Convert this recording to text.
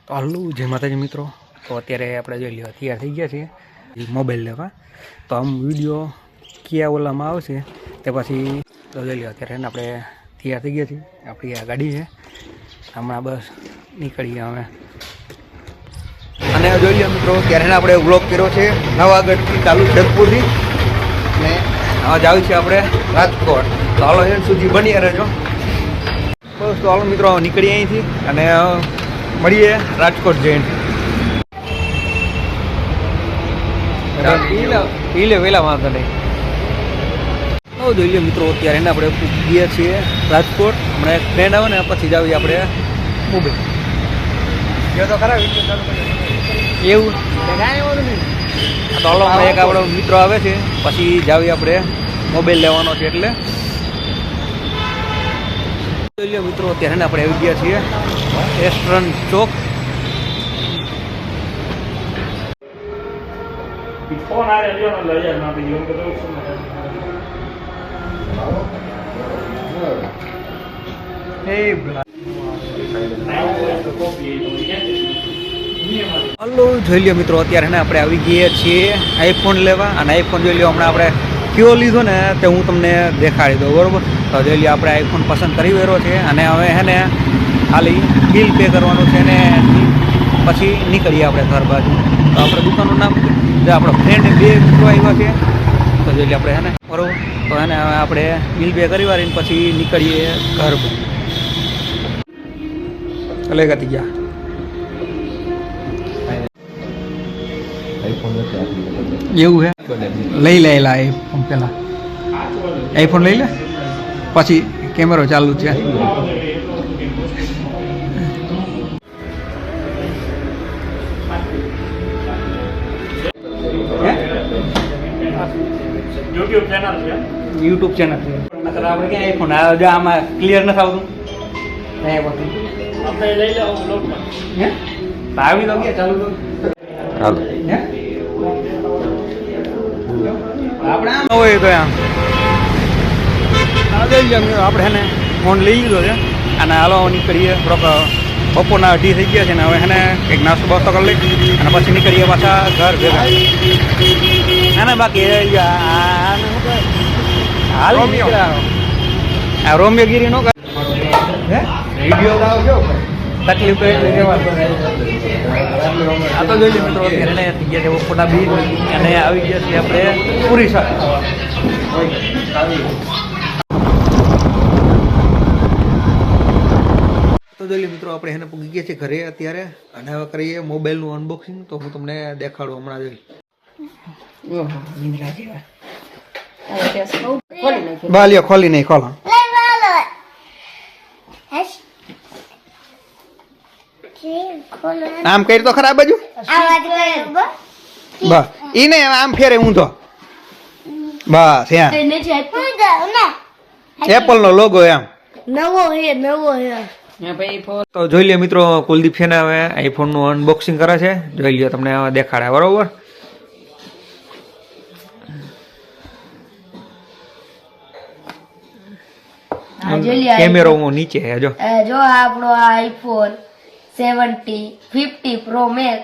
તો હાલું જય માતાજી મિત્રો. તો અત્યારે આપણે જોઈ લો તૈયાર થઈ ગયા છીએ મોબાઈલ લેવા. તો આમ વિડીયો ક્યાં ઓલામાં આવશે તે પછી તો જોઈ લો અત્યારે આપણે તૈયાર થઈ ગયા છીએ. આપણી આ ગાડી છે, હમણાં બસ નીકળીએ અમે. અને જોઈ લો મિત્રો ત્યારે આપણે વ્લોગ કર્યો છે નવાગઢથી ચાલુ જેતપુરથી, અને હવે જાવ છે આપણે રાજકોટ. તો હાલો એન્ડ સુધી બની રહેજો. બસ તો હાલો મિત્રો નીકળીએ અહીંથી અને મળીએ રાજકોટ જઈને. પી લે વહેલા વાંધો નહીં. તો જોઈ લો મિત્રો અત્યારે એને આપણે ગયા છીએ રાજકોટ. હમણાં એક ટ્રેન આવે ને પછી જ આવીએ આપણે મુંબઈ. તો ખરા એવું તો હાલો એક આપણો મિત્રો આવે છે પછી જાવી આપણે મોબાઈલ લેવાનો છે. એટલે જોઈ લો મિત્રો અત્યારે આપણે આવી ગયા છીએ રેસ્ટોરન્ટ ચોક. હલો જોઈ લો મિત્રો અત્યારે આપણે આવી ગયા છીએ આઈફોન લેવા. અને આઈફોન જોઈ લો હમણાં આપણે કયો લીધો ને તે હું તમને દેખાડી દઉં, બરાબર? તો જોઈ લો આપણે આઈફોન પસંદ કરી રહ્યો છે અને હવે હે ને ખાલી બિલ પે કરવાનું છે ને પછી નીકળીએ આપણે ઘર બાજુ. તો આપણે દુકાનનું નામ જે આપણો ફ્રેન્ડ બે મિત્રો આવ્યા છે તો જોઈ લો આપણે હે ને, બરાબર? તો એને હવે આપણે બિલ પે કરી વાળીને પછી નીકળીએ ઘર બાજુ. લઈ ગતી ગયા એવું હે. લઈ લે આઈફોન પેલા, આઈફોન લઈ લે પછી કેમેરો ચાલુ છે. યુટ્યુબ ચેનલ છે. નકર આપણે ક્યાં આઈફોન આમાં ક્લિયર નથી આવતું. આવી તો ગયા ચાલુ તો આપણે આમ હોય તો આમ આપણે હેને ફોન લઈ લીધો છે અને હાલો નીકળીએ. થોડોક બપોરના 2:30 થઈ ગયા છે ને હવે હેને કંઈક નાસ્તો બાસ્તો કરી લઈ અને પછી નીકળીએ પાછા ઘર ભેગા. ના બાકી હાલ આ રોમિયોગીરી નો વિડીયો આવજો. તકલીફ તો એટલી રહેવા. આ તો જોઈ લો મિત્રો અત્યારે થઈ ગયા છે ફોટા બી અને આવી ગયા છે આપણે પૂરી સાથે. તો જોઈ લો મિત્રો આપણે એને પૂગી ગયા છે ઘરે અત્યારે અને હવે કરીએ મોબાઈલનું અનબોક્સિંગ. તો હું તમને દેખાડું હમણાં જોઈ. બાલીઓ ખોલી નહીં ખોલો. આમ કરી તો ખરાબ બાજુ બસ ઈ ને આમ ફેરે ઊંધો બસ એપલ નો લોગો એમ નવો હે. તો જોઈ લે મિત્રો કુલદીપ છે ને હવે આઈફોન નું અનબોક્સિંગ કરે છે. જોઈ લ્યો તમને હવે દેખાડે, બરોબર? કેમેરો નીચે જો આપણો આઈફોન 50 Pro Max